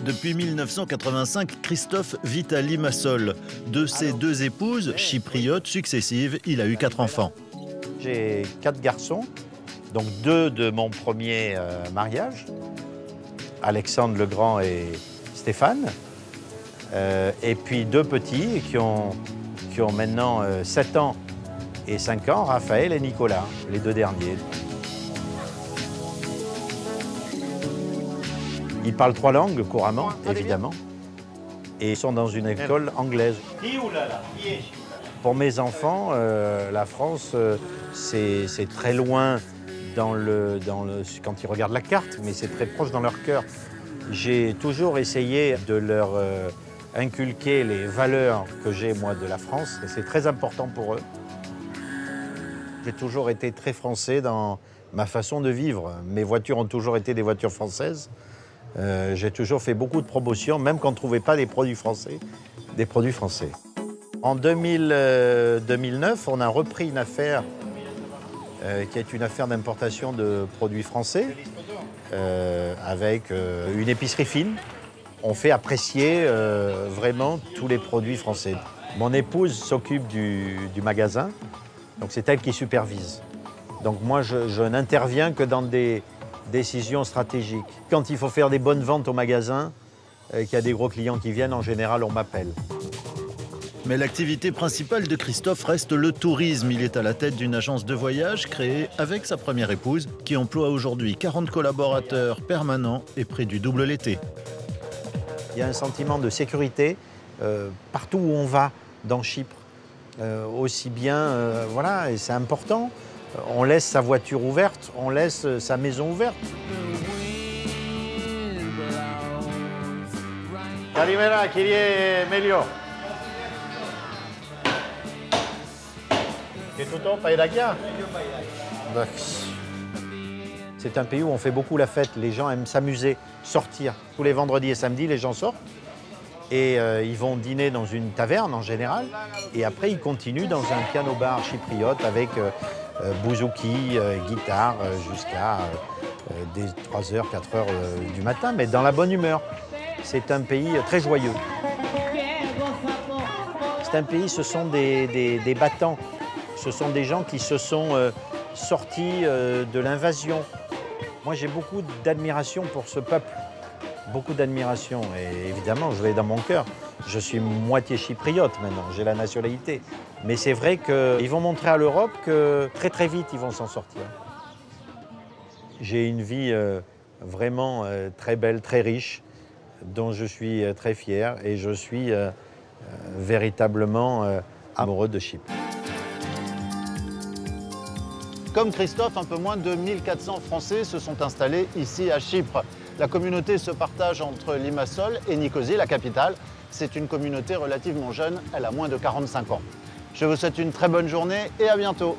Depuis 1985, Christophe vit à Limassol. De ses deux épouses, chypriotes successives, il a eu 4 enfants. J'ai 4 garçons, donc 2 de mon premier mariage, Alexandre le Grand et Stéphane, et puis 2 petits qui ont maintenant 7 ans et 5 ans, Raphaël et Nicolas, les 2 derniers. Ils parlent 3 langues couramment, évidemment, et ils sont dans une école anglaise. Pour mes enfants, la France, c'est très loin quand ils regardent la carte, mais c'est très proche dans leur cœur. J'ai toujours essayé de leur inculquer les valeurs que j'ai, moi, de la France, et c'est très important pour eux. J'ai toujours été très français dans ma façon de vivre. Mes voitures ont toujours été des voitures françaises. J'ai toujours fait beaucoup de promotions, même quand on ne trouvait pas des produits français, des produits français. En 2009, on a repris une affaire qui est une affaire d'importation de produits français avec une épicerie fine. On fait apprécier vraiment tous les produits français. Mon épouse s'occupe du magasin, donc c'est elle qui supervise. Donc moi, je n'interviens que dans des décisions stratégiques. Quand il faut faire des bonnes ventes au magasin, qu'il y a des gros clients qui viennent, en général, on m'appelle. Mais l'activité principale de Christophe reste le tourisme. Il est à la tête d'une agence de voyage créée avec sa première épouse, qui emploie aujourd'hui 40 collaborateurs permanents et près du double l'été. Il y a un sentiment de sécurité partout où on va dans Chypre. Aussi bien, voilà, et c'est important. On laisse sa voiture ouverte, on laisse sa maison ouverte. Calimera, qui est meglio. C'est tutto, paella. C'est un pays où on fait beaucoup la fête. Les gens aiment s'amuser, sortir. Tous les vendredis et samedis, les gens sortent. Et ils vont dîner dans une taverne en général. Et après, ils continuent dans un piano-bar chypriote avec bouzouki, guitare, jusqu'à 3h, 4h du matin, mais dans la bonne humeur. C'est un pays très joyeux. C'est un pays, ce sont des battants. Ce sont des gens qui se sont sortis de l'invasion. Moi, j'ai beaucoup d'admiration pour ce peuple. Beaucoup d'admiration. Et évidemment, je l'ai dans mon cœur. Je suis moitié chypriote maintenant, j'ai la nationalité. Mais c'est vrai qu'ils vont montrer à l'Europe que très très vite, ils vont s'en sortir. J'ai une vie vraiment très belle, très riche, dont je suis très fier. Et je suis véritablement amoureux de Chypre. Comme Christophe, un peu moins de 1400 Français se sont installés ici à Chypre. La communauté se partage entre Limassol et Nicosie, la capitale. C'est une communauté relativement jeune, elle a moins de 45 ans. Je vous souhaite une très bonne journée et à bientôt.